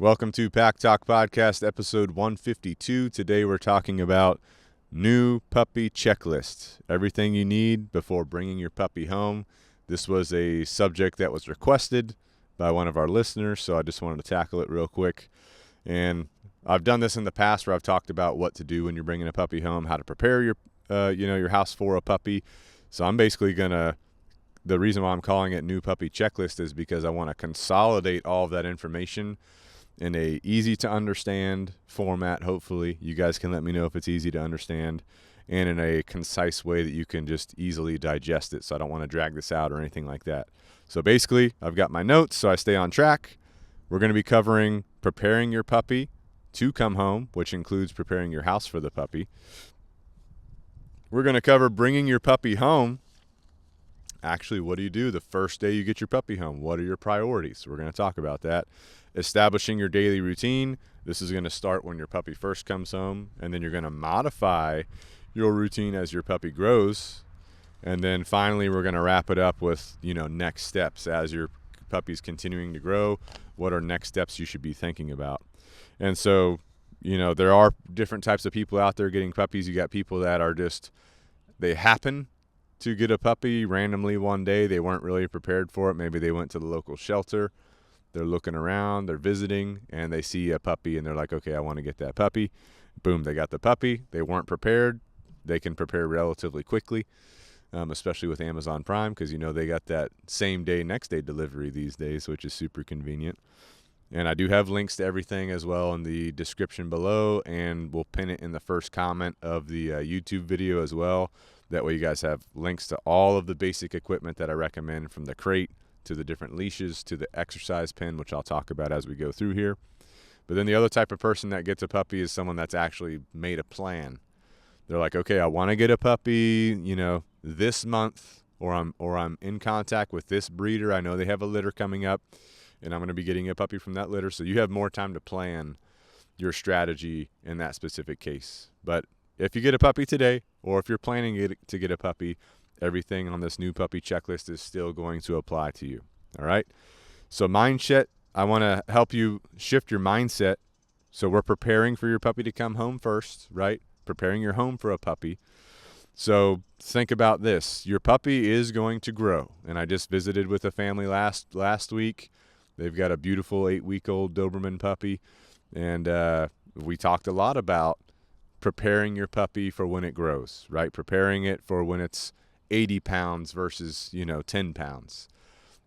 Welcome to Pack Talk Podcast, episode 152. Today we're talking about new puppy checklist. Everything you need before bringing your puppy home. This was a subject that was requested by one of our listeners, so I just wanted to tackle it real quick. And I've done this in the past where I've talked about what to do when you're bringing a puppy home, how to prepare your house for a puppy. So I'm basically the reason why I'm calling it new puppy checklist is because I want to consolidate all of that information in a easy to understand format. Hopefully you guys can let me know if it's easy to understand, and in a concise way that you can just easily digest it. So I don't want to drag this out or anything like that. So basically I've got my notes so I stay on track. We're going to be covering preparing your puppy to come home, which includes preparing your house for the puppy. We're going to cover bringing your puppy home. Actually, what do you do the first day you get your puppy home? What are your priorities? We're going to talk about that. Establishing your daily routine. This is going to start when your puppy first comes home, and then you're going to modify your routine as your puppy grows. And then finally, we're going to wrap it up with, next steps as your puppy's continuing to grow. What are next steps you should be thinking about? And so, there are different types of people out there getting puppies. You got people that are they happen to get a puppy randomly one day. They weren't really prepared for it. Maybe they went to the local shelter. They're looking around, they're visiting, and they see a puppy, and they're like, okay, I want to get that puppy. Boom, they got the puppy. They weren't prepared. They can prepare relatively quickly, especially with Amazon Prime, because, they got that same day, next day delivery these days, which is super convenient. And I do have links to everything as well in the description below, and we'll pin it in the first comment of the YouTube video as well. That way you guys have links to all of the basic equipment that I recommend, from the crate to the different leashes to the exercise pen, which I'll talk about as we go through here. But then the other type of person that gets a puppy is someone that's actually made a plan. They're like, okay, I want to get a puppy, this month, or I'm in contact with this breeder. I know they have a litter coming up, and I'm going to be getting a puppy from that litter. So you have more time to plan your strategy in that specific case. But if you get a puppy today, or if you're planning to get a puppy, everything on this new puppy checklist is still going to apply to you. All right. So mindset, I want to help you shift your mindset. So we're preparing for your puppy to come home first, right? Preparing your home for a puppy. So think about this. Your puppy is going to grow. And I just visited with a family last week. They've got a beautiful 8-week-old Doberman puppy. And we talked a lot about preparing your puppy for when it grows, right? Preparing it for when it's 80 pounds versus, 10 pounds.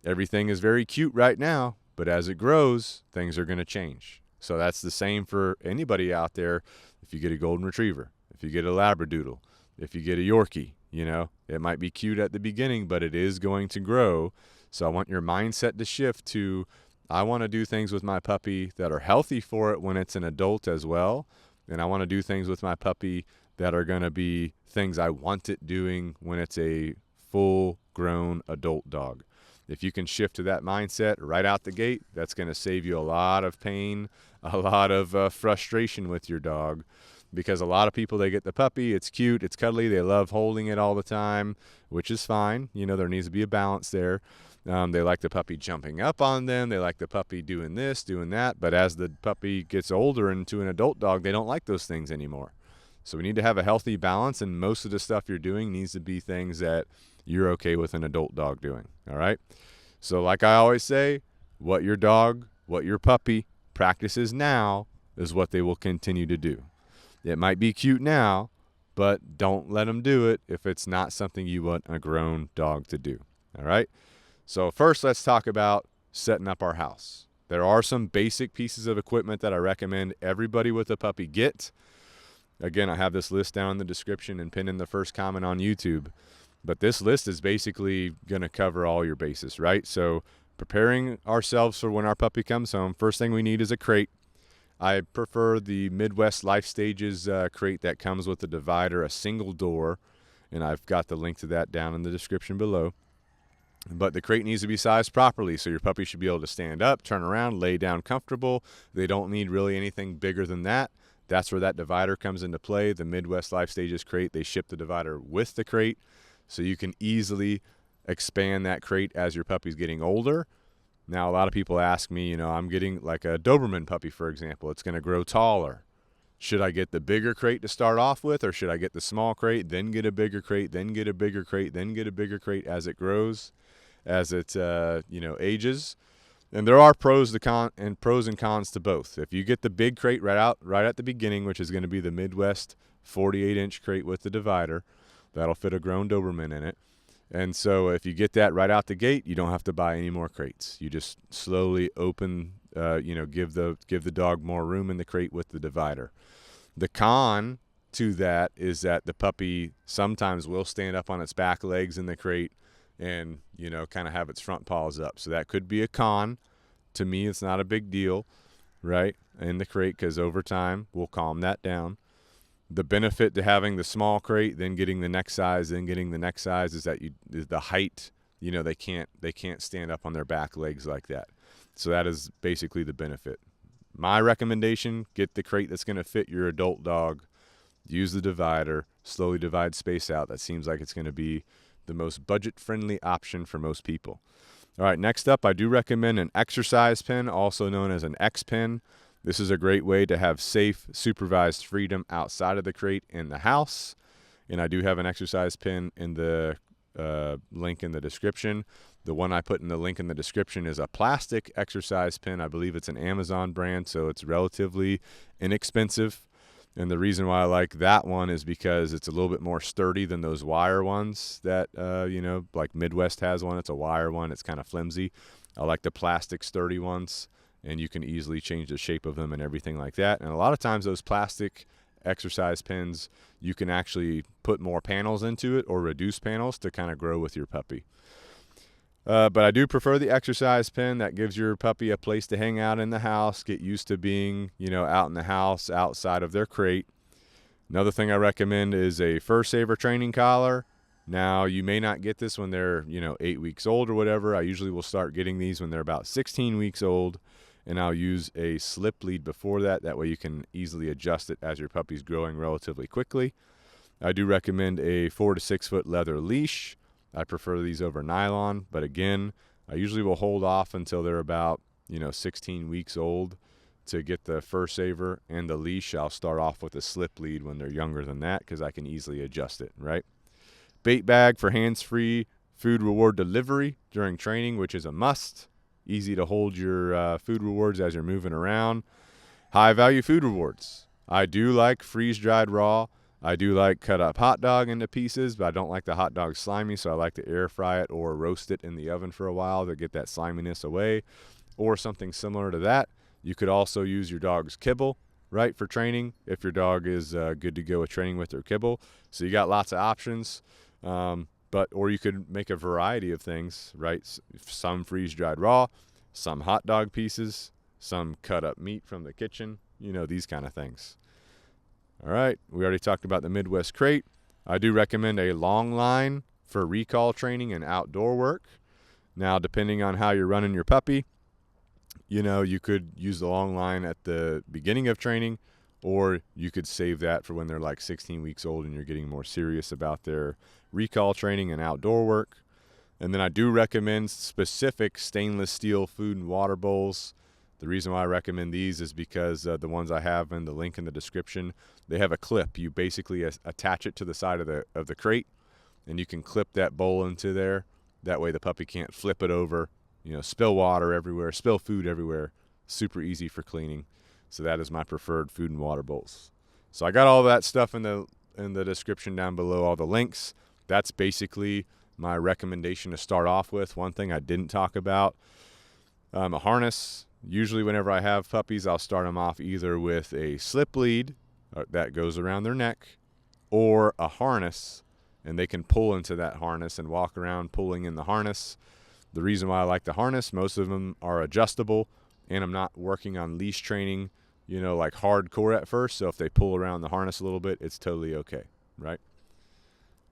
Everything is very cute right now, but as it grows, things are going to change. So that's the same for anybody out there. If you get a golden retriever, if you get a labradoodle, if you get a Yorkie, it might be cute at the beginning, but it is going to grow. So I want your mindset to shift to, I want to do things with my puppy that are healthy for it when it's an adult as well. And I want to do things with my puppy that are going to be things I want it doing when it's a full-grown adult dog. If you can shift to that mindset right out the gate, that's going to save you a lot of pain, a lot of frustration with your dog. Because a lot of people, they get the puppy, it's cute, it's cuddly, they love holding it all the time, which is fine. There needs to be a balance there. They like the puppy jumping up on them. They like the puppy doing this, doing that. But as the puppy gets older into an adult dog, they don't like those things anymore. So we need to have a healthy balance, and most of the stuff you're doing needs to be things that you're okay with an adult dog doing, all right? So like I always say, what your puppy practices now is what they will continue to do. It might be cute now, but don't let them do it if it's not something you want a grown dog to do, all right? So first, let's talk about setting up our house. There are some basic pieces of equipment that I recommend everybody with a puppy get. Again, I have this list down in the description and pinned in the first comment on YouTube. But this list is basically going to cover all your bases, right? So preparing ourselves for when our puppy comes home, first thing we need is a crate. I prefer the Midwest Life Stages crate that comes with a divider, a single door, and I've got the link to that down in the description below. But the crate needs to be sized properly, so your puppy should be able to stand up, turn around, lay down comfortable. They don't need really anything bigger than that. That's where that divider comes into play. The Midwest Life Stages crate, they ship the divider with the crate, so you can easily expand that crate as your puppy's getting older. Now, a lot of people ask me, I'm getting like a Doberman puppy, for example. It's going to grow taller. Should I get the bigger crate to start off with, or should I get the small crate, then get a bigger crate, then get a bigger crate, then get a bigger crate as it grows, as it ages? And there are pros and cons to both. If you get the big crate right at the beginning, which is going to be the Midwest 48-inch crate with the divider, that'll fit a grown Doberman in it. And so if you get that right out the gate, you don't have to buy any more crates. You just slowly open, give the dog more room in the crate with the divider. The con to that is that the puppy sometimes will stand up on its back legs in the crate and, kind of have its front paws up. So that could be a con. To me, it's not a big deal, right, in the crate, because over time we'll calm that down. The benefit to having the small crate, then getting the next size, then getting the next size, is that the height, they can't stand up on their back legs like that. So that is basically the benefit. My recommendation: get the crate that's going to fit your adult dog. Use the divider. Slowly divide space out. That seems like it's going to be the most budget-friendly option for most people. All right, next up, I do recommend an exercise pen, also known as an X pen. This is a great way to have safe, supervised freedom outside of the crate in the house. And I do have an exercise pen in the link in the description. The one I put in the link in the description is a plastic exercise pen. I believe it's an Amazon brand, so it's relatively inexpensive. And the reason why I like that one is because it's a little bit more sturdy than those wire ones that, like Midwest has one. It's a wire one. It's kind of flimsy. I like the plastic sturdy ones, and you can easily change the shape of them and everything like that. And a lot of times those plastic exercise pens, you can actually put more panels into it or reduce panels to kind of grow with your puppy. But I do prefer the exercise pen. That gives your puppy a place to hang out in the house, get used to being, out in the house, outside of their crate. Another thing I recommend is a Fur Saver training collar. Now, you may not get this when they're, 8 weeks old or whatever. I usually will start getting these when they're about 16 weeks old, and I'll use a slip lead before that. That way you can easily adjust it as your puppy's growing relatively quickly. I do recommend a 4 to 6 foot leather leash. I prefer these over nylon, but again, I usually will hold off until they're about, 16 weeks old to get the Fur Saver and the leash. I'll start off with a slip lead when they're younger than that because I can easily adjust it, right? Bait bag for hands-free food reward delivery during training, which is a must. Easy to hold your food rewards as you're moving around. High-value food rewards. I do like freeze-dried raw. I do like cut up hot dog into pieces, but I don't like the hot dog slimy, so I like to air fry it or roast it in the oven for a while to get that sliminess away, or something similar to that. You could also use your dog's kibble, right, for training, if your dog is good to go with training with their kibble. So you got lots of options, or you could make a variety of things, right? Some freeze-dried raw, some hot dog pieces, some cut up meat from the kitchen, these kind of things. All right, we already talked about the Midwest crate. I do recommend a long line for recall training and outdoor work. Now, depending on how you're running your puppy, you could use the long line at the beginning of training, or you could save that for when they're like 16 weeks old and you're getting more serious about their recall training and outdoor work. And then I do recommend specific stainless steel food and water bowls. The reason why I recommend these is because the ones I have in the link in the description, they have a clip. You basically attach it to the side of the crate, and you can clip that bowl into there. That way the puppy can't flip it over, spill water everywhere, spill food everywhere. Super easy for cleaning. So that is my preferred food and water bowls. So I got all that stuff in the description down below, all the links. That's basically my recommendation to start off with. One thing I didn't talk about, a harness. Usually whenever I have puppies, I'll start them off either with a slip lead that goes around their neck, or a harness, and they can pull into that harness and walk around pulling in the harness. The reason why I like the harness, most of them are adjustable, and I'm not working on leash training, like hardcore at first. So if they pull around the harness a little bit, it's totally okay, right?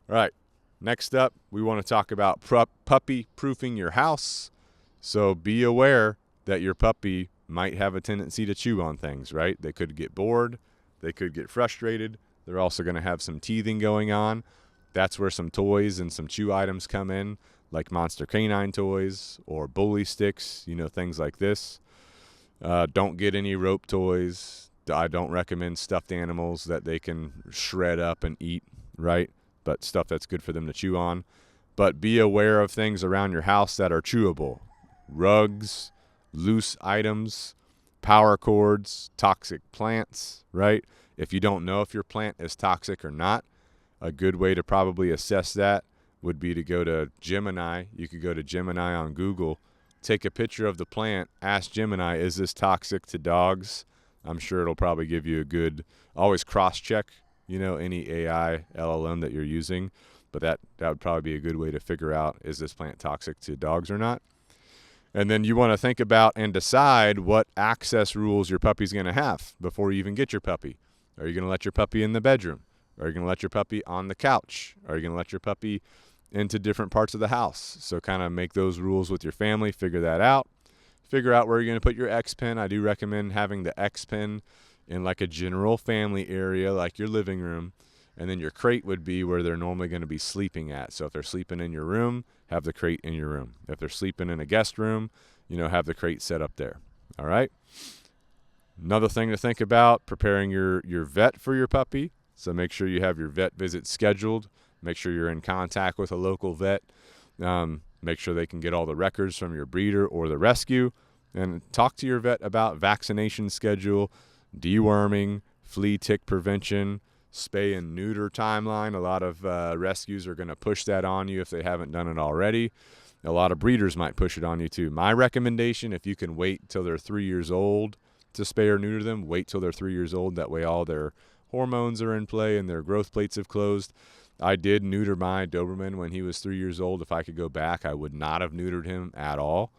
All right, next up, we want to talk about puppy proofing your house. So be aware that your puppy might have a tendency to chew on things, right? They could get bored. They could get frustrated. They're also going to have some teething going on. That's where some toys and some chew items come in. like Monster Canine toys or bully sticks, things like this. Don't get any rope toys. I don't recommend stuffed animals that they can shred up and eat, right? But stuff that's good for them to chew on. But be aware of things around your house that are chewable. Rugs, loose items, power cords, toxic plants, right? If you don't know if your plant is toxic or not, a good way to probably assess that would be to go to Gemini. You could go to Gemini on Google, take a picture of the plant, ask Gemini, is this toxic to dogs? I'm sure it'll probably give you a good, always cross-check, any AI LLM that you're using. But that would probably be a good way to figure out, is this plant toxic to dogs or not? And then you want to think about and decide what access rules your puppy's going to have before you even get your puppy. Are you going to let your puppy in the bedroom? Are you going to let your puppy on the couch? Are you going to let your puppy into different parts of the house? So kind of make those rules with your family, figure that out. Figure out where you're going to put your X pen. I do recommend having the X pen in like a general family area, like your living room. And then your crate would be where they're normally going to be sleeping at. So if they're sleeping in your room, have the crate in your room. If they're sleeping in a guest room, have the crate set up there. All right? Another thing to think about, preparing your vet for your puppy. So make sure you have your vet visit scheduled. Make sure you're in contact with a local vet. Make sure they can get all the records from your breeder or the rescue. And talk to your vet about vaccination schedule, deworming, flea tick prevention, spay and neuter timeline. A lot of rescues are going to push that on you if they haven't done it already. A lot of breeders might push it on you too. My recommendation, if you can wait till they're 3 years old to spay or neuter them, wait till they're 3 years old. That way all their hormones are in play and their growth plates have closed. I did neuter my Doberman when he was 3 years old. If I could go back, I would not have neutered him at all.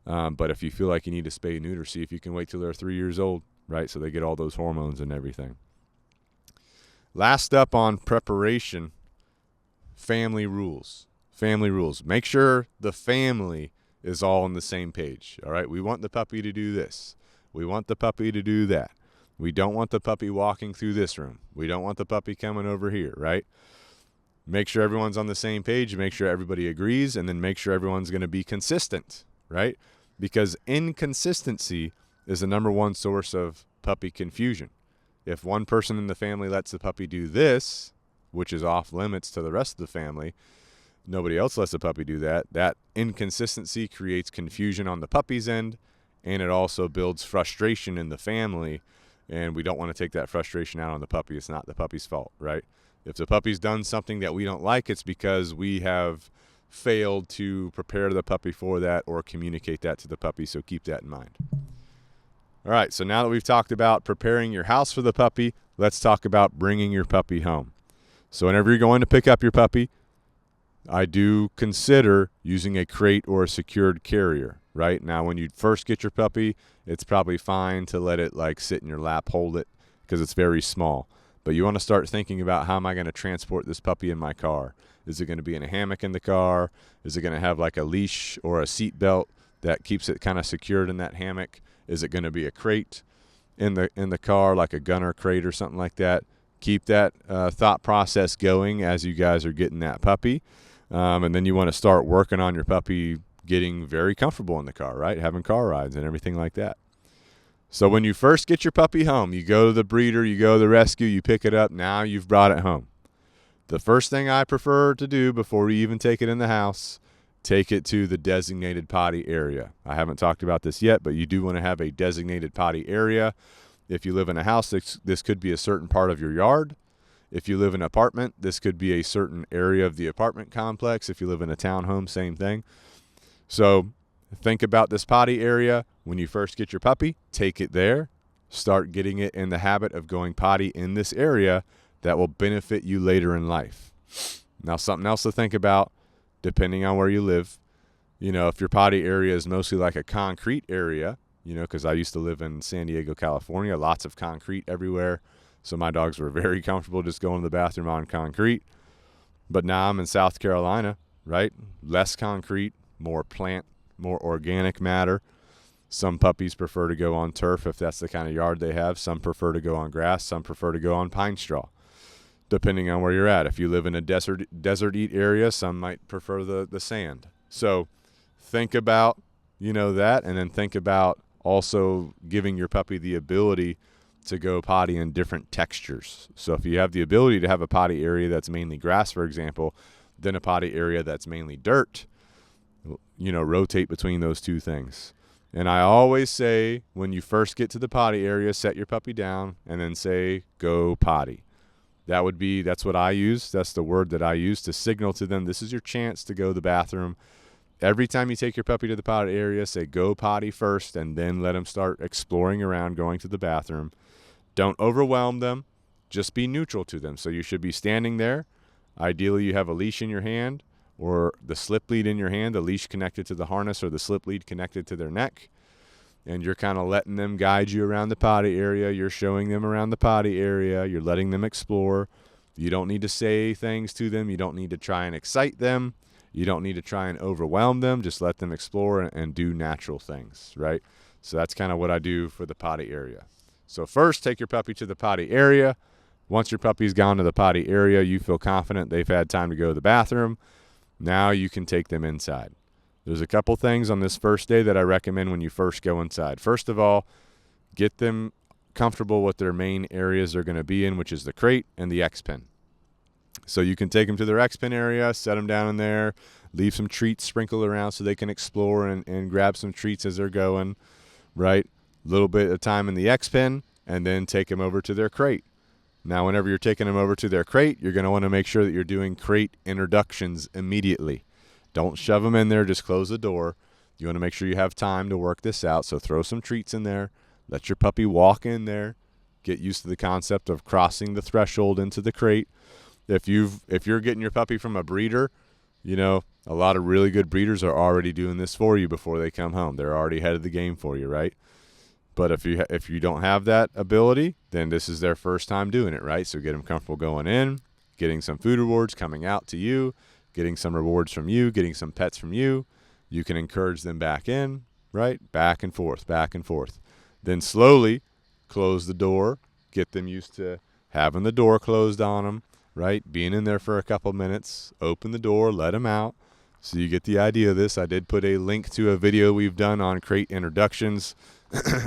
But if you feel like you need to spay and neuter, see if you can wait till they're 3 years old, right? So they get all those hormones and everything. Last up on preparation, family rules. Family rules. Make sure the family is all on the same page, all right? We want the puppy to do this. We want the puppy to do that. We don't want the puppy walking through this room. We don't want the puppy coming over here, right? Make sure everyone's on the same page. Make sure everybody agrees, and then make sure everyone's going to be consistent, right? Because inconsistency is the number one source of puppy confusion. If one person in the family lets the puppy do this, which is off limits to the rest of the family, nobody else lets the puppy do that. That inconsistency creates confusion on the puppy's end, and it also builds frustration in the family, and we don't want to take that frustration out on the puppy. It's not the puppy's fault, right? If the puppy's done something that we don't like, it's because we have failed to prepare the puppy for that or communicate that to the puppy, so keep that in mind. All right, so now that we've talked about preparing your house for the puppy, let's talk about bringing your puppy home. So whenever you're going to pick up your puppy, I do consider using a crate or a secured carrier, right? Now, when you first get your puppy, it's probably fine to let it sit in your lap, hold it, because it's very small. But you want to start thinking about, how am I going to transport this puppy in my car? Is it going to be in a hammock in the car? Is it going to have a leash or a seat belt that keeps it kind of secured in that hammock? Is it going to be a crate in the car, like a gunner crate or something like that? Keep that thought process going as you guys are getting that puppy. And then you want to start working on your puppy getting very comfortable in the car, right? Having car rides and everything like that. So when you first get your puppy home, you go to the breeder, you go to the rescue, you pick it up. Now you've brought it home. The first thing I prefer to do before you even take it in the house, take it to the designated potty area. I haven't talked about this yet, but you do want to have a designated potty area. If you live in a house, this could be a certain part of your yard. If you live in an apartment, this could be a certain area of the apartment complex. If you live in a townhome, same thing. So think about this potty area. When you first get your puppy, take it there. Start getting it in the habit of going potty in this area. That will benefit you later in life. Now, something else to think about, depending on where you live. If your potty area is mostly like a concrete area, because I used to live in San Diego, California, lots of concrete everywhere. So my dogs were very comfortable just going to the bathroom on concrete. But now I'm in South Carolina, right? Less concrete, more plant, more organic matter. Some puppies prefer to go on turf if that's the kind of yard they have. Some prefer to go on grass. Some prefer to go on pine straw, depending on where you're at. If you live in a desert eat area, some might prefer the sand, So think about, that, and then think about also giving your puppy the ability to go potty in different textures. So if you have the ability to have a potty area that's mainly grass, for example, then a potty area that's mainly dirt, rotate between those two things. And I always say, when you first get to the potty area, set your puppy down and then say, go potty. That's what I use. That's the word that I use to signal to them, this is your chance to go to the bathroom. Every time you take your puppy to the potty area, say go potty first, and then let them start exploring around, going to the bathroom. Don't overwhelm them. Just be neutral to them. So you should be standing there. Ideally, you have a leash in your hand or the slip lead in your hand, the leash connected to the harness or the slip lead connected to their neck. And you're kind of letting them guide you around the potty area. You're showing them around the potty area. You're letting them explore. You don't need to say things to them. You don't need to try and excite them. You don't need to try and overwhelm them. Just let them explore and do natural things, right? So that's kind of what I do for the potty area. So first, take your puppy to the potty area. Once your puppy's gone to the potty area, you feel confident they've had time to go to the bathroom. Now you can take them inside. There's a couple things on this first day that I recommend when you first go inside. First of all, get them comfortable with their main areas they're going to be in, which is the crate and the X-pen. So you can take them to their X-pen area, set them down in there, leave some treats sprinkled around so they can explore and grab some treats as they're going, right? A little bit of time in the X-pen, and then take them over to their crate. Now, whenever you're taking them over to their crate, you're going to want to make sure that you're doing crate introductions immediately. Don't shove them in there. Just close the door. You want to make sure you have time to work this out. So throw some treats in there. Let your puppy walk in there. Get used to the concept of crossing the threshold into the crate. If you're getting your puppy from a breeder, a lot of really good breeders are already doing this for you before they come home. They're already ahead of the game for you, right? But if you don't have that ability, then this is their first time doing it, right? So get them comfortable going in, getting some food rewards coming out to you, getting some rewards from you, getting some pets from you. You can encourage them back in, right? Back and forth, back and forth. Then slowly close the door, get them used to having the door closed on them, right? Being in there for a couple minutes, open the door, let them out. So you get the idea of this. I did put a link to a video we've done on crate introductions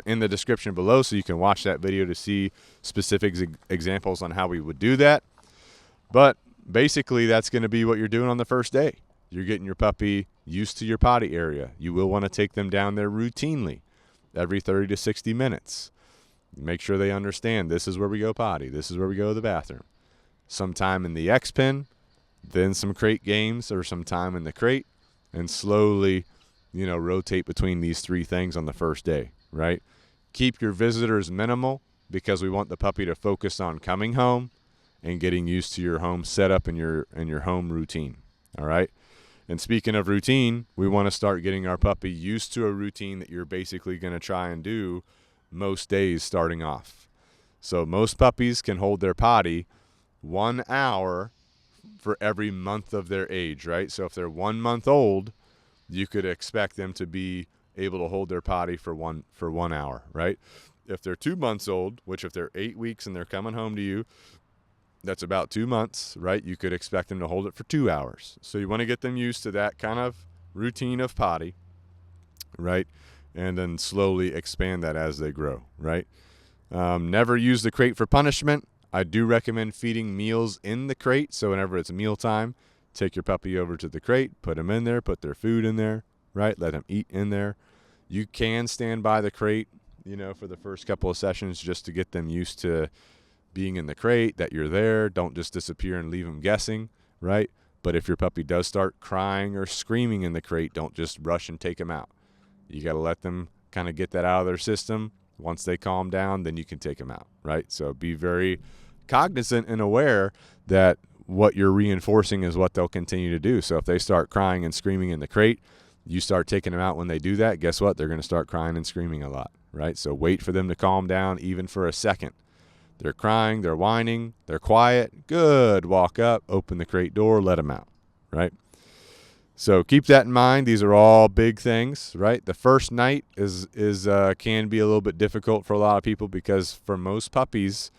in the description below, so you can watch that video to see specific examples on how we would do that. But basically, that's going to be what you're doing on the first day. You're getting your puppy used to your potty area. You will want to take them down there routinely every 30 to 60 minutes. Make sure they understand this is where we go potty. This is where we go to the bathroom. Some time in the X-pen, then some crate games or some time in the crate, and slowly, rotate between these three things on the first day, right? Keep your visitors minimal because we want the puppy to focus on coming home and getting used to your home setup and your home routine, all right? And speaking of routine, we want to start getting our puppy used to a routine that you're basically going to try and do most days starting off. So most puppies can hold their potty 1 hour for every month of their age, right? So if they're 1 month old, you could expect them to be able to hold their potty for 1 hour, right? If they're 2 months old, which if they're 8 weeks and they're coming home to you, that's about 2 months, right? You could expect them to hold it for 2 hours. So you want to get them used to that kind of routine of potty, right? And then slowly expand that as they grow, right? Never use the crate for punishment. I do recommend feeding meals in the crate. So whenever it's mealtime, take your puppy over to the crate, put them in there, put their food in there, right? Let them eat in there. You can stand by the crate, for the first couple of sessions just to get them used to being in the crate, that you're there. Don't just disappear and leave them guessing, right? But if your puppy does start crying or screaming in the crate, don't just rush and take them out. You got to let them kind of get that out of their system. Once they calm down, then you can take them out, right? So be very cognizant and aware that what you're reinforcing is what they'll continue to do. So if they start crying and screaming in the crate, you start taking them out when they do that, guess what? They're going to start crying and screaming a lot, right? So wait for them to calm down even for a second. They're crying, they're whining, they're quiet. Good. Walk up, open the crate door, let them out, right? So keep that in mind. These are all big things, right? The first night is can be a little bit difficult for a lot of people because for most puppies,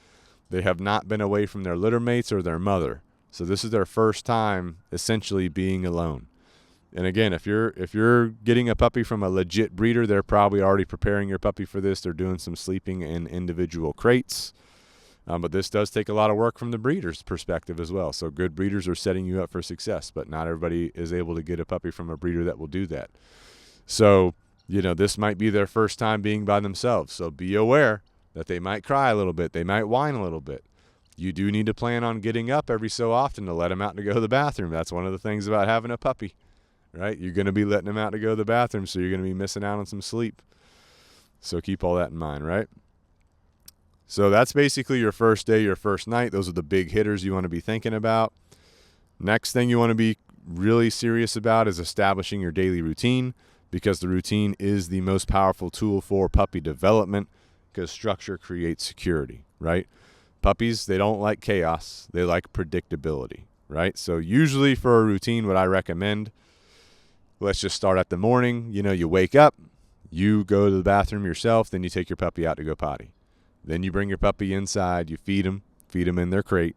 they have not been away from their litter mates or their mother. So this is their first time essentially being alone. And again, if you're getting a puppy from a legit breeder, they're probably already preparing your puppy for this. They're doing some sleeping in individual crates. But this does take a lot of work from the breeder's perspective as well. So good breeders are setting you up for success, but not everybody is able to get a puppy from a breeder that will do that. So, this might be their first time being by themselves. So be aware that they might cry a little bit. They might whine a little bit. You do need to plan on getting up every so often to let them out to go to the bathroom. That's one of the things about having a puppy, right? You're going to be letting them out to go to the bathroom, so you're going to be missing out on some sleep. So keep all that in mind, right? So that's basically your first day, your first night. Those are the big hitters you want to be thinking about. Next thing you want to be really serious about is establishing your daily routine, because the routine is the most powerful tool for puppy development, because structure creates security, right? Puppies, they don't like chaos. They like predictability, right? So usually for a routine, what I recommend, let's just start at the morning. You wake up, you go to the bathroom yourself, then you take your puppy out to go potty. Then you bring your puppy inside, you feed them in their crate.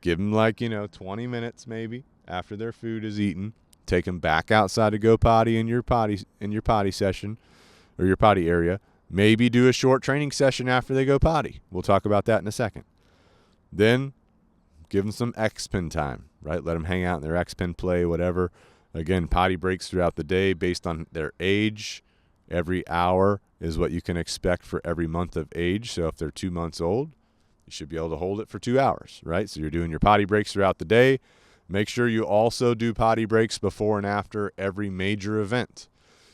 Give them 20 minutes maybe after their food is eaten. Take them back outside to go potty in your potty session or your potty area. Maybe do a short training session after they go potty. We'll talk about that in a second. Then give them some X-Pen time, right? Let them hang out in their X-Pen play, whatever. Again, potty breaks throughout the day based on their age. Every hour is what you can expect for every month of age. So if they're 2 months old, you should be able to hold it for 2 hours, right? So you're doing your potty breaks throughout the day. Make sure you also do potty breaks before and after every major event.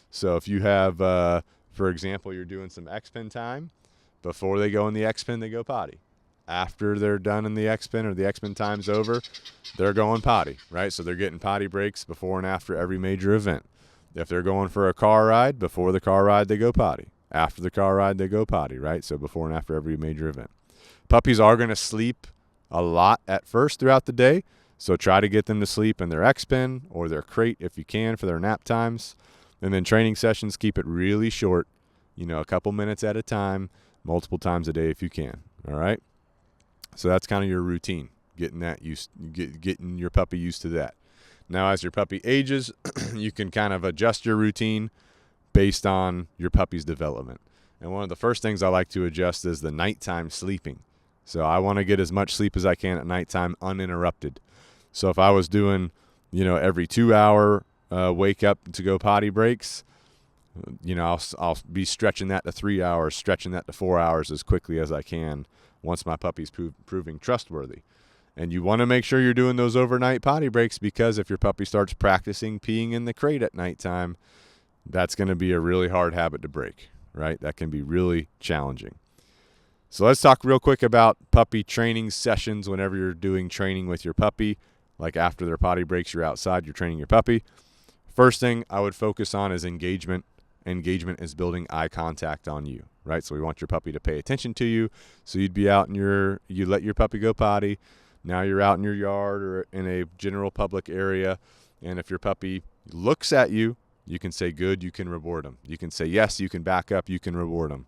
So if you have, for example, you're doing some X-Pen time, before they go in the X-Pen, they go potty. After they're done in the X-Pen or the X-Pen time's over, they're going potty, right? So they're getting potty breaks before and after every major event. If they're going for a car ride, before the car ride, they go potty. After the car ride, they go potty, right? So before and after every major event. Puppies are going to sleep a lot at first throughout the day, so try to get them to sleep in their X-Pen or their crate if you can for their nap times. And then training sessions, keep it really short, a couple minutes at a time, multiple times a day if you can, all right? So that's kind of your routine, getting your puppy used to that. Now, as your puppy ages, you can kind of adjust your routine based on your puppy's development. And one of the first things I like to adjust is the nighttime sleeping. So I want to get as much sleep as I can at nighttime uninterrupted. So if I was doing, every 2 hour wake up to go potty breaks, I'll be stretching that to 3 hours, stretching that to 4 hours as quickly as I can once my puppy's proving trustworthy. And you want to make sure you're doing those overnight potty breaks, because if your puppy starts practicing peeing in the crate at nighttime, that's going to be a really hard habit to break, right? That can be really challenging. So let's talk real quick about puppy training sessions whenever you're doing training with your puppy. Like after their potty breaks, you're outside, you're training your puppy. First thing I would focus on is engagement. Engagement is building eye contact on you, right? So we want your puppy to pay attention to you. So you'd be out you let your puppy go potty. Now you're out in your yard or in a general public area. And if your puppy looks at you, you can say good, you can reward them. You can say yes, you can back up, you can reward them.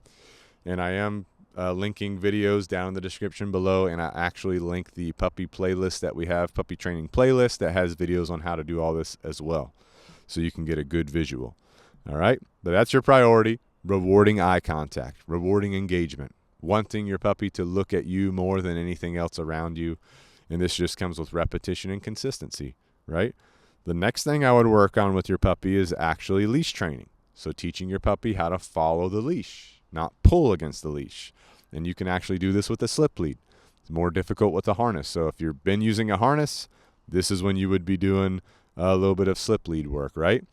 And I am linking videos down in the description below, and I actually link the puppy playlist that we have, puppy training playlist, that has videos on how to do all this as well, so you can get a good visual. All right, but that's your priority: rewarding eye contact, rewarding engagement, wanting your puppy to look at you more than anything else around you. And this just comes with repetition and consistency, right? The next thing I would work on with your puppy is actually leash training. So teaching your puppy how to follow the leash, not pull against the leash. And you can actually do this with a slip lead. It's more difficult with a harness. So if you've been using a harness, this is when you would be doing a little bit of slip lead work, right?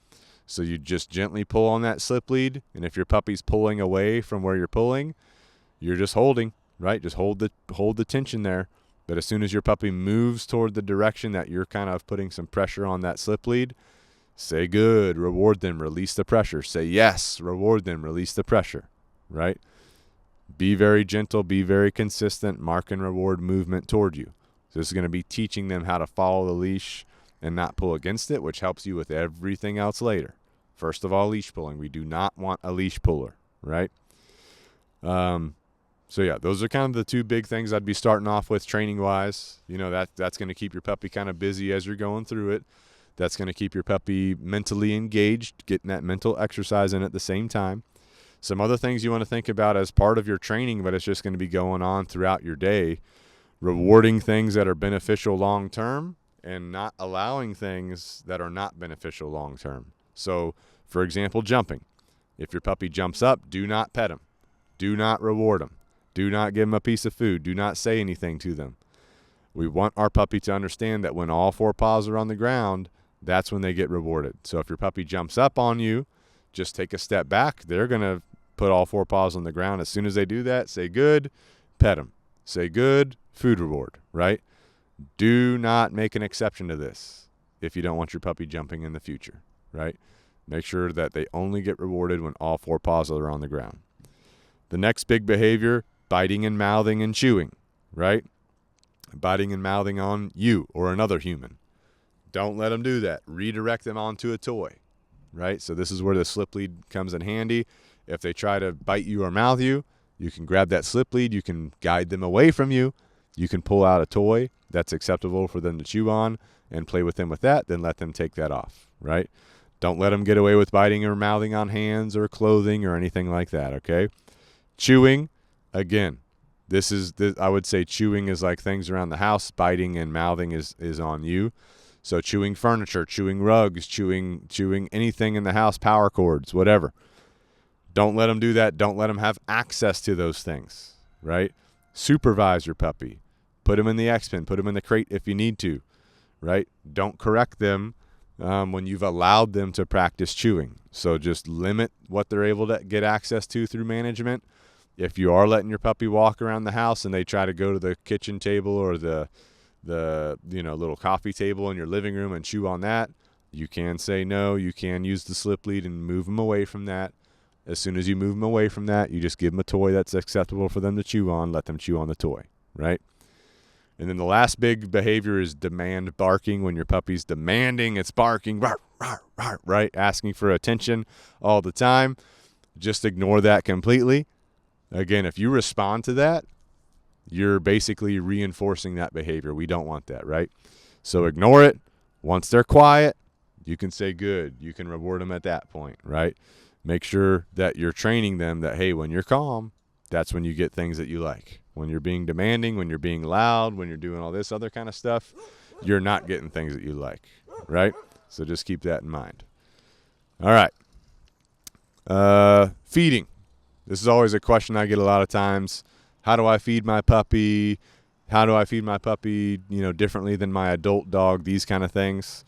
So you just gently pull on that slip lead. And if your puppy's pulling away from where you're pulling, you're just holding, right? Just hold the tension there. But as soon as your puppy moves toward the direction that you're kind of putting some pressure on that slip lead, say good, reward them, release the pressure. Say yes, reward them, release the pressure, right? Be very gentle, be very consistent, mark and reward movement toward you. So this is going to be teaching them how to follow the leash and not pull against it, which helps you with everything else later. First of all, leash pulling. We do not want a leash puller, right? So yeah, those are kind of the two big things I'd be starting off with training-wise. That's going to keep your puppy kind of busy as you're going through it. That's going to keep your puppy mentally engaged, getting that mental exercise in at the same time. Some other things you want to think about as part of your training, but it's just going to be going on throughout your day, rewarding things that are beneficial long term and not allowing things that are not beneficial long term. So, for example, jumping. If your puppy jumps up, do not pet him. Do not reward him. Do not give him a piece of food. Do not say anything to them. We want our puppy to understand that when all four paws are on the ground, that's when they get rewarded. So if your puppy jumps up on you, just take a step back. They're going to put all four paws on the ground. As soon as they do that, say good, pet them. Say good, food reward, right? Do not make an exception to this if you don't want your puppy jumping in the future, right? Make sure that they only get rewarded when all four paws are on the ground. The next big behavior, biting and mouthing and chewing, right? Biting and mouthing on you or another human. Don't let them do that. Redirect them onto a toy, right? So this is where the slip lead comes in handy. If they try to bite you or mouth you, you can grab that slip lead. You can guide them away from you. You can pull out a toy that's acceptable for them to chew on and play with them with that. Then let them take that off, right? Don't let them get away with biting or mouthing on hands or clothing or anything like that, okay? Chewing, again, I would say chewing is like things around the house. Biting and mouthing is on you. So chewing furniture, chewing rugs, chewing anything in the house, power cords, whatever. Don't let them do that. Don't let them have access to those things, right? Supervise your puppy. Put them in the X-pen. Put them in the crate if you need to, right? Don't correct them when you've allowed them to practice chewing. So just limit what they're able to get access to through management. If you are letting your puppy walk around the house and they try to go to the kitchen table or the little coffee table in your living room and chew on that, you can say no. You can use the slip lead and move them away from that. As soon as you move them away from that, you just give them a toy that's acceptable for them to chew on. Let them chew on the toy, right? And then the last big behavior is demand barking. When your puppy's demanding, it's barking, rawr, rawr, rawr, right? Asking for attention all the time. Just ignore that completely. Again, if you respond to that, you're basically reinforcing that behavior. We don't want that, right? So ignore it. Once they're quiet, you can say good. You can reward them at that point, right? Make sure that you're training them that, hey, when you're calm, that's when you get things that you like. When you're being demanding, when you're being loud, when you're doing all this other kind of stuff, you're not getting things that you like, right? So just keep that in mind. All right. Feeding. This is always a question I get a lot of times. How do I feed my puppy? How do I feed my puppy, differently than my adult dog? These kind of things.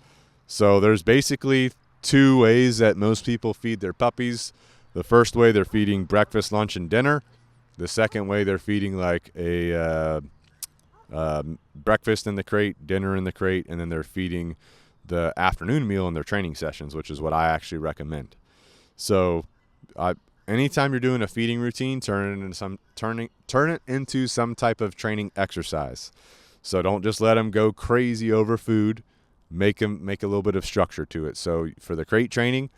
So there's basically two ways that most people feed their puppies. The first way, they're feeding breakfast, lunch, and dinner. The second way, they're feeding like a breakfast in the crate, dinner in the crate, and then they're feeding the afternoon meal in their training sessions, which is what I actually recommend. So anytime you're doing a feeding routine, turn it into some type of training exercise. So don't just let them go crazy over food. Make a little bit of structure to it. So for the crate training,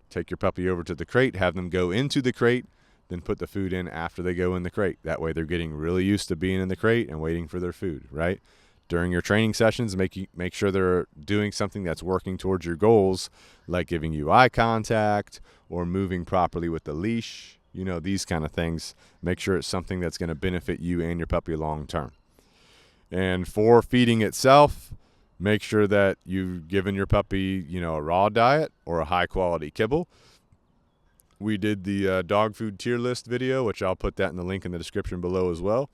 take your puppy over to the crate, have them go into the crate, then put the food in after they go in the crate. That way they're getting really used to being in the crate and waiting for their food, right? During your training sessions, make sure they're doing something that's working towards your goals, like giving you eye contact or moving properly with the leash, these kind of things. Make sure it's something that's going to benefit you and your puppy long term. And for feeding itself, make sure that you've given your puppy, a raw diet or a high-quality kibble. We did the dog food tier list video, which I'll put that in the link in the description below as well.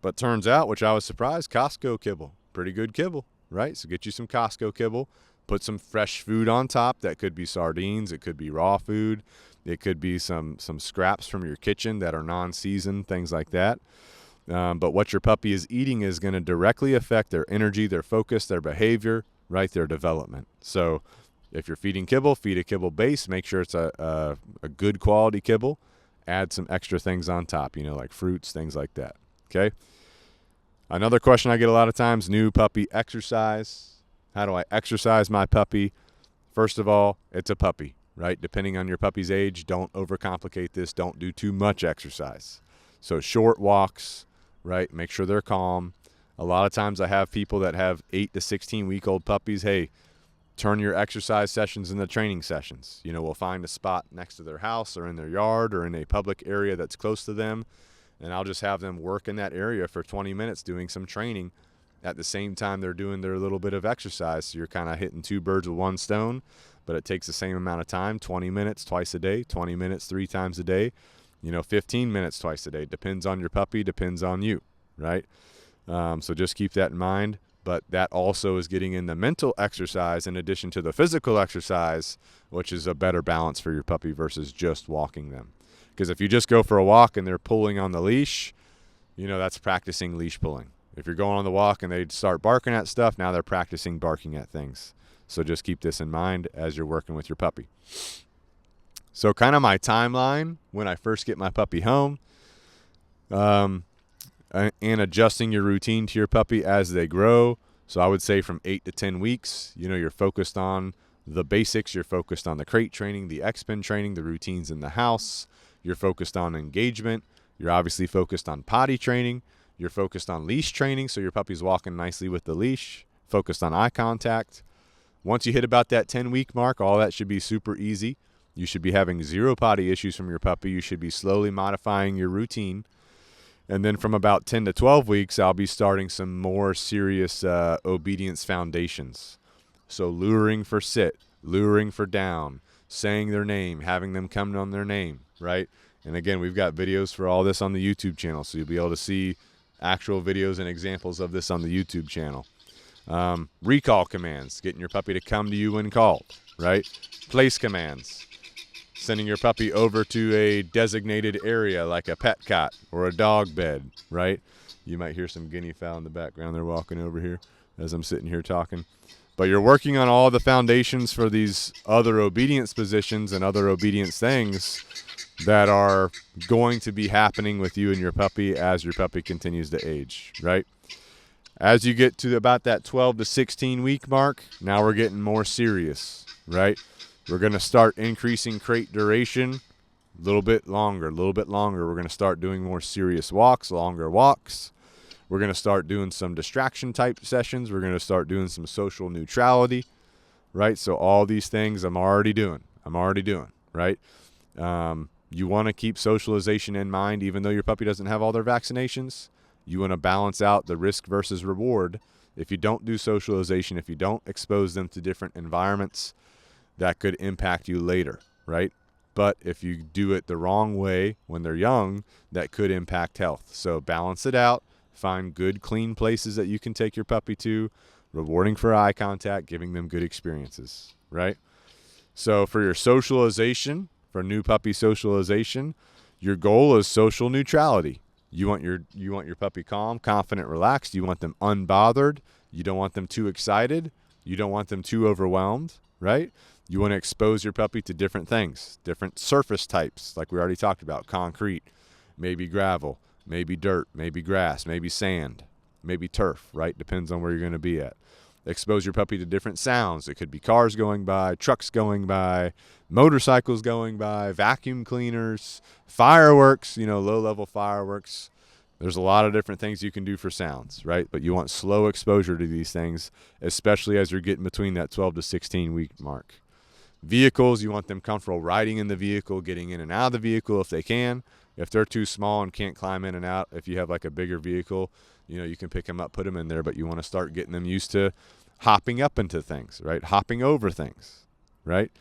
But turns out, which I was surprised, Costco kibble. Pretty good kibble, right? So get you some Costco kibble. Put some fresh food on top. That could be sardines. It could be raw food. It could be some scraps from your kitchen that are non-seasoned, things like that. But what your puppy is eating is going to directly affect their energy, their focus, their behavior, right, their development. So if you're feeding kibble, feed a kibble base. Make sure it's a good quality kibble. Add some extra things on top, like fruits, things like that. Okay? Another question I get a lot of times, new puppy exercise. How do I exercise my puppy? First of all, it's a puppy, right? Depending on your puppy's age, don't overcomplicate this. Don't do too much exercise. So short walks, right? Make sure they're calm. A lot of times I have people that have 8 to 16-week-old puppies. Hey, turn your exercise sessions into training sessions. We'll find a spot next to their house or in their yard or in a public area that's close to them, and I'll just have them work in that area for 20 minutes doing some training at the same time they're doing their little bit of exercise. So you're kind of hitting two birds with one stone, but it takes the same amount of time, 20 minutes twice a day, 20 minutes 3 times a day, 15 minutes twice a day. Depends on your puppy, depends on you, right? So just keep that in mind. But that also is getting in the mental exercise in addition to the physical exercise, which is a better balance for your puppy versus just walking them. Because if you just go for a walk and they're pulling on the leash, that's practicing leash pulling. If you're going on the walk and they start barking at stuff, now they're practicing barking at things. So just keep this in mind as you're working with your puppy. So kind of my timeline when I first get my puppy home, and adjusting your routine to your puppy as they grow. So I would say from 8 to 10 weeks, you're focused on the basics. You're focused on the crate training, the X-Pen training, the routines in the house. You're focused on engagement. You're obviously focused on potty training. You're focused on leash training, so your puppy's walking nicely with the leash. Focused on eye contact. Once you hit about that 10-week mark, all that should be super easy. You should be having 0 potty issues from your puppy. You should be slowly modifying your routine. And then from about 10 to 12 weeks, I'll be starting some more serious obedience foundations. So luring for sit, luring for down, saying their name, having them come on their name, right? And again, we've got videos for all this on the YouTube channel, so you'll be able to see actual videos and examples of this on the YouTube channel. Recall commands, getting your puppy to come to you when called, right? Place commands, sending your puppy over to a designated area like a pet cot or a dog bed, right? You might hear some guinea fowl in the background. They're walking over here as I'm sitting here talking. But you're working on all the foundations for these other obedience positions and other obedience things that are going to be happening with you and your puppy as your puppy continues to age, right? As you get to about that 12 to 16 week mark, now we're getting more serious, right? We're going to start increasing crate duration a little bit longer. We're going to start doing more serious walks, longer walks. We're going to start doing some distraction type sessions. We're going to start doing some social neutrality, right? So all these things I'm already doing, right? You want to keep socialization in mind, even though your puppy doesn't have all their vaccinations. You want to balance out the risk versus reward. If you don't do socialization, if you don't expose them to different environments, that could impact you later, right? But if you do it the wrong way when they're young, that could impact health. So balance it out. Find good, clean places that you can take your puppy to, rewarding for eye contact, giving them good experiences, right? So for your socialization, for new puppy socialization, your goal is social neutrality. You want your puppy calm, confident, relaxed. You want them unbothered. You don't want them too excited. You don't want them too overwhelmed, right? You want to expose your puppy to different things, different surface types, like we already talked about, concrete, maybe gravel, maybe dirt, maybe grass, maybe sand, maybe turf, right? Depends on where you're going to be at. Expose your puppy to different sounds. It could be cars going by, trucks going by, motorcycles going by, vacuum cleaners, fireworks, low-level fireworks. There's a lot of different things you can do for sounds, right? But you want slow exposure to these things, especially as you're getting between that 12 to 16 week mark. Vehicles, you want them comfortable riding in the vehicle, getting in and out of the vehicle if they can. If they're too small and can't climb in and out, if you have like a bigger vehicle, you can pick them up, put them in there, but you want to start getting them used to hopping up into things, right? Hopping over things, right?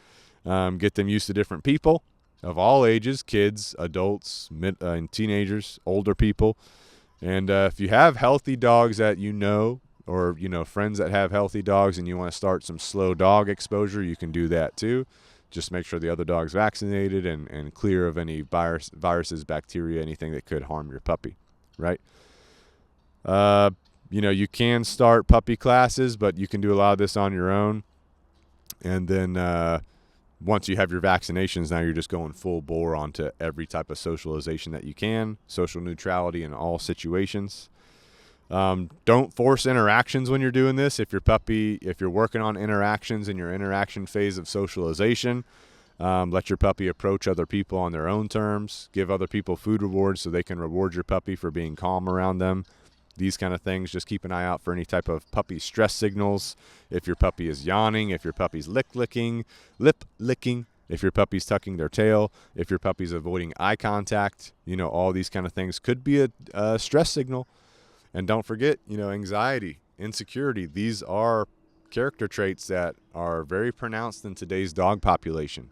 Get them used to different people of all ages, kids, adults, and teenagers, older people. And if you have healthy dogs that or friends that have healthy dogs and you want to start some slow dog exposure, you can do that too. Just make sure the other dog's vaccinated and clear of any viruses, bacteria, anything that could harm your puppy, right? You can start puppy classes, but you can do a lot of this on your own. And then once you have your vaccinations, now you're just going full bore onto every type of socialization that you can, social neutrality in all situations. Don't force interactions when you're doing this. If you're working on interactions in your interaction phase of socialization, let your puppy approach other people on their own terms. Give other people food rewards so they can reward your puppy for being calm around them. these kind of things. Just keep an eye out for any type of puppy stress signals. If your puppy is yawning, if your puppy's lip licking, if your puppy's tucking their tail, if your puppy's avoiding eye contact, all these kind of things could be a stress signal. And don't forget, anxiety, insecurity. These are character traits that are very pronounced in today's dog population.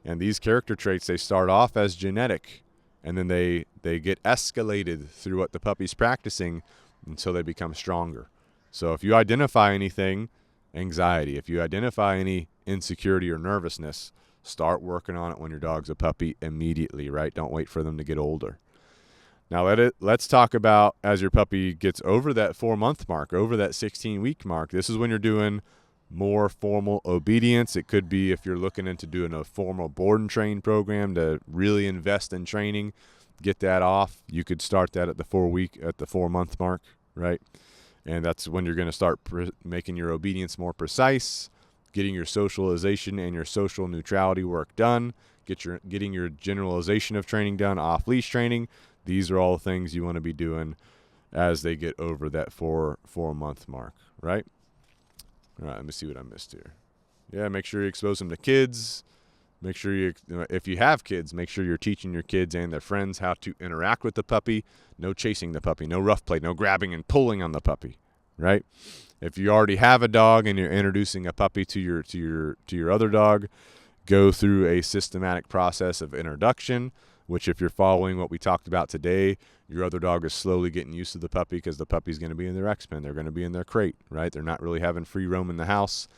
And these character traits, they start off as genetic, and then they get escalated through what the puppy's practicing until they become stronger. So if you identify anything, anxiety, if you identify any insecurity or nervousness, start working on it when your dog's a puppy immediately, right? Don't wait for them to get older. Now let's talk about as your puppy gets over that 4-month mark, over that 16-week mark. This is when you're doing more formal obedience. It could be if you're looking into doing a formal board and train program to really invest in training, get that off. You could start that at the 4-month mark, right? And that's when you're going to start making your obedience more precise, getting your socialization and your social neutrality work done, getting your generalization of training done, off-leash training. These are all things you want to be doing as they get over that 4-month mark, right? All right, let me see what I missed here. Yeah, make sure you expose them to kids. Make sure if you have kids, make sure you're teaching your kids and their friends how to interact with the puppy. No chasing the puppy, no rough play, no grabbing and pulling on the puppy, right? If you already have a dog and you're introducing a puppy to your other dog, go through a systematic process of introduction, which if you're following what we talked about today, your other dog is slowly getting used to the puppy because the puppy's going to be in their X-pen. They're going to be in their crate, right? They're not really having free roam in the house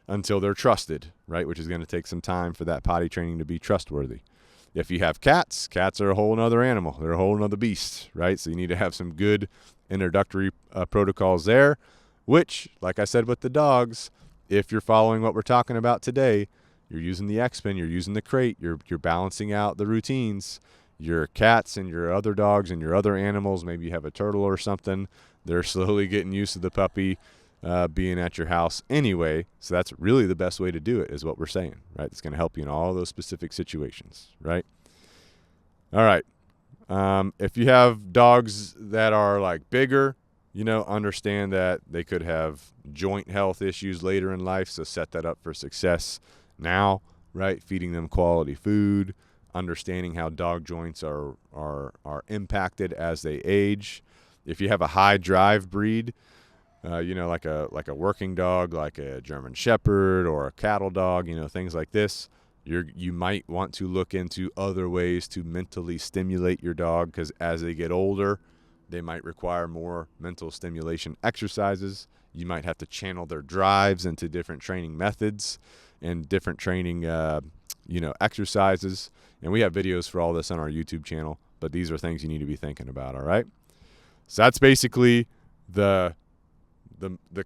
until they're trusted, right? Which is going to take some time for that potty training to be trustworthy. If you have cats, cats are a whole other animal. They're a whole other beast, right? So you need to have some good introductory protocols there, which, like I said with the dogs, if you're following what we're talking about today, you're using the X-pen, you're using the crate, you're balancing out the routines. Your cats and your other dogs and your other animals, maybe you have a turtle or something, they're slowly getting used to the puppy being at your house anyway. So that's really the best way to do it is what we're saying, right? It's going to help you in all those specific situations, right? All right. If you have dogs that are like bigger, understand that they could have joint health issues later in life. So set that up for success now, right? Feeding them quality food, understanding how dog joints are impacted as they age. If you have a high drive breed, like a working dog, like a German Shepherd or a cattle dog, things like this, you might want to look into other ways to mentally stimulate your dog because as they get older, they might require more mental stimulation exercises. You might have to channel their drives into different training methods and different training exercises. And we have videos for all this on our YouTube channel, but these are things you need to be thinking about, all right? So that's basically the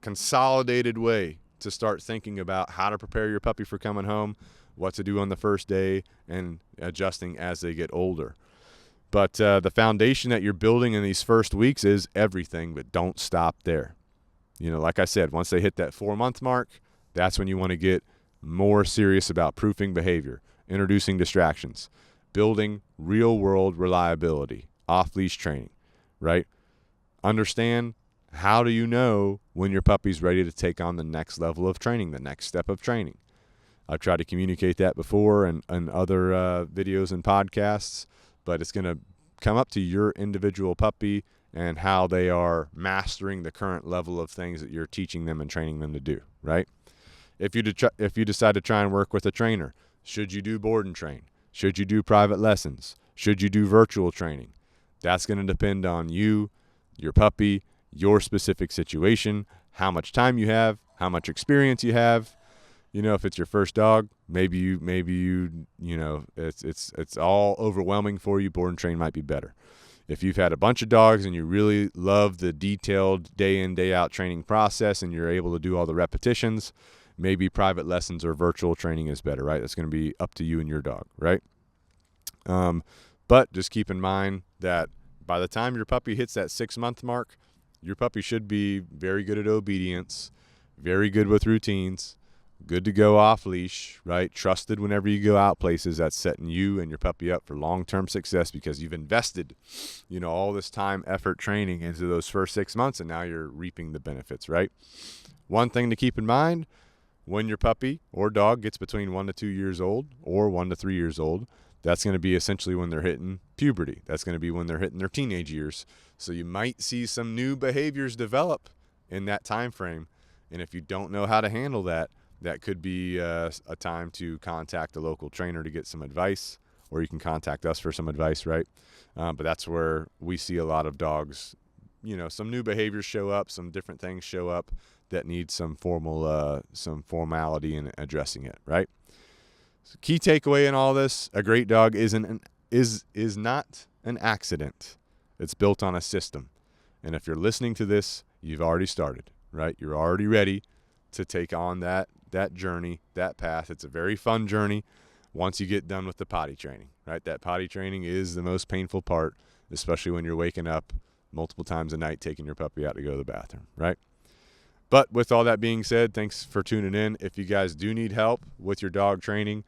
consolidated way to start thinking about how to prepare your puppy for coming home, what to do on the first day, and adjusting as they get older. But the foundation that you're building in these first weeks is everything, but don't stop there. Like I said, once they hit that 4-month mark, that's when you want to get more serious about proofing behavior, introducing distractions, building real-world reliability, off-leash training, right? Understand, how do you know when your puppy's ready to take on the next level of training, the next step of training? I've tried to communicate that before in other videos and podcasts, but it's going to come up to your individual puppy and how they are mastering the current level of things that you're teaching them and training them to do, right? If you decide to try and work with a trainer, should you do board and train? Should you do private lessons? Should you do virtual training? That's going to depend on you, your puppy, your specific situation, how much time you have, how much experience you have. If it's your first dog, maybe it's all overwhelming for you. Board and train might be better. If you've had a bunch of dogs and you really love the detailed day in, day out training process and you're able to do all the repetitions, maybe private lessons or virtual training is better, right? That's going to be up to you and your dog, right? But just keep in mind that by the time your puppy hits that 6-month mark, your puppy should be very good at obedience, very good with routines, good to go off leash, right? Trusted whenever you go out places. That's setting you and your puppy up for long-term success because you've invested, all this time, effort, training into those first 6 months, and now you're reaping the benefits, right? One thing to keep in mind, when your puppy or dog gets between 1 to 2 years old or 1 to 3 years old, that's going to be essentially when they're hitting puberty. That's going to be when they're hitting their teenage years. So you might see some new behaviors develop in that time frame. And if you don't know how to handle that, that could be a time to contact a local trainer to get some advice, or you can contact us for some advice, right? But that's where we see a lot of dogs, some new behaviors show up, some different things show up that need some formality in addressing it, right? So key takeaway in all this: a great dog is not an accident. It's built on a system. And if you're listening to this, you've already started, right? You're already ready to take on that journey, that path. It's a very fun journey once you get done with the potty training, right? That potty training is the most painful part, especially when you're waking up multiple times a night taking your puppy out to go to the bathroom, right? But with all that being said, thanks for tuning in. If you guys do need help with your dog training,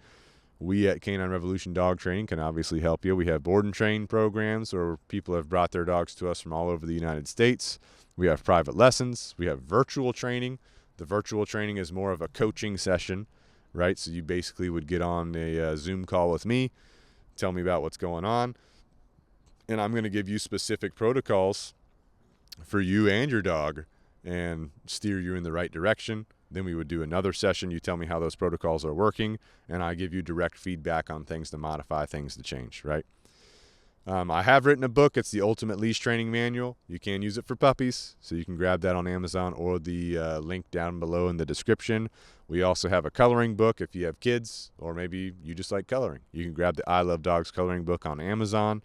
we at Canine Revolution Dog Training can obviously help you. We have board and train programs where people have brought their dogs to us from all over the United States. We have private lessons. We have virtual training. The virtual training is more of a coaching session, right? So you basically would get on a Zoom call with me, tell me about what's going on, and I'm going to give you specific protocols for you and your dog and steer you in the right direction. Then we would do another session. You tell me how those protocols are working, and I give you direct feedback on things to modify, things to change, right? I have written a book. It's the Ultimate Leash Training Manual. You can use it for puppies, so you can grab that on Amazon or the link down below in the description. We also have a coloring book if you have kids, or maybe you just like coloring. You can grab the I Love Dogs coloring book on Amazon.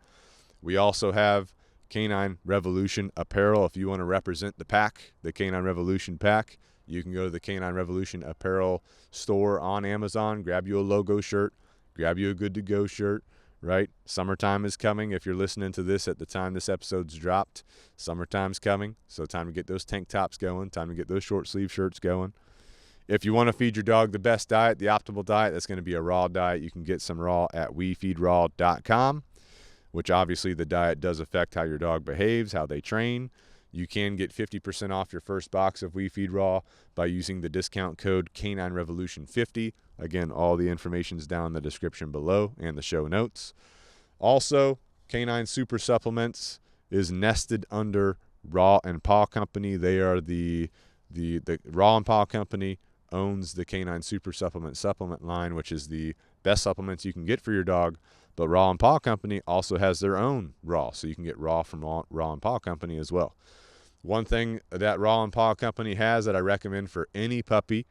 We also have Canine Revolution apparel if you want to represent the pack, the Canine Revolution pack. You can go to the Canine Revolution apparel store on Amazon, grab you a logo shirt, grab you a good to go shirt, right? Summertime is coming. If you're listening to this at the time this episode's dropped, summertime's coming. So time to get those tank tops going, time to get those short sleeve shirts going. If you want to feed your dog the best diet, the optimal diet, that's going to be a raw diet. You can get some raw at wefeedraw.com, which obviously the diet does affect how your dog behaves, how they train. You can get 50% off your first box of We Feed Raw by using the discount code Canine Revolution 50. Again, all the information is down in the description below and the show notes. Also, Canine Super Supplements is nested under Raw and Paw Company. They are the Raw and Paw Company owns the Canine Super supplement line, which is the best supplements you can get for your dog. But Raw and Paw Company also has their own raw, so you can get raw from Raw and Paw Company as well. One thing that Raw and Paw Company has that I recommend for any puppy,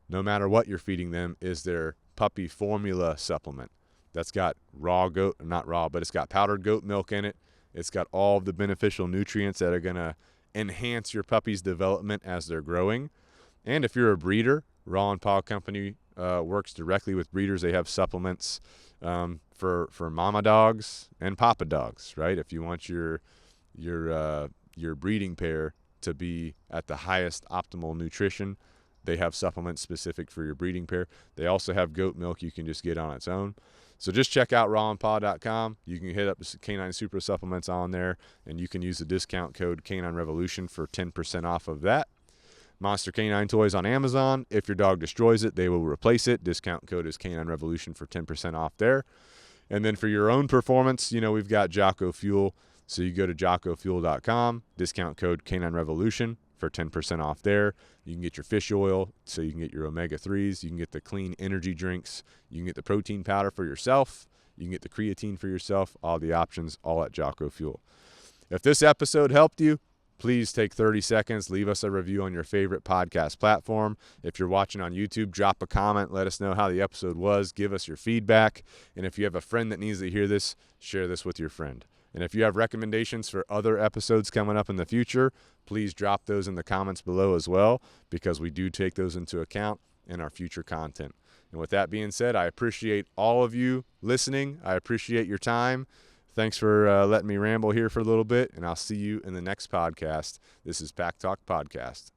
no matter what you're feeding them, is their puppy formula supplement. That's got it's got powdered goat milk in it. It's got all of the beneficial nutrients that are going to enhance your puppy's development as they're growing. And if you're a breeder, Raw and Paw Company works directly with breeders. They have supplements for mama dogs and papa dogs, right? If you want your breeding pair to be at the highest optimal nutrition, they have supplements specific for your breeding pair. They also have goat milk you can just get on its own. So just check out rawandpaw.com. You can hit up the Canine Super Supplements on there, and you can use the discount code Canine Revolution for 10% off of that. Monster Canine Toys on Amazon. If your dog destroys it, they will replace it. Discount code is Canine Revolution for 10% off there. And then for your own performance, we've got Jocko Fuel. So you go to jockofuel.com, discount code Canine Revolution for 10% off there. You can get your fish oil, so you can get your omega-3s. You can get the clean energy drinks. You can get the protein powder for yourself. You can get the creatine for yourself. All the options, all at Jocko Fuel. If this episode helped you, please take 30 seconds, leave us a review on your favorite podcast platform. If you're watching on YouTube, drop a comment. Let us know how the episode was. Give us your feedback. And if you have a friend that needs to hear this, share this with your friend. And if you have recommendations for other episodes coming up in the future, please drop those in the comments below as well, because we do take those into account in our future content. And with that being said, I appreciate all of you listening. I appreciate your time. Thanks for letting me ramble here for a little bit, and I'll see you in the next podcast. This is Pack Talk Podcast.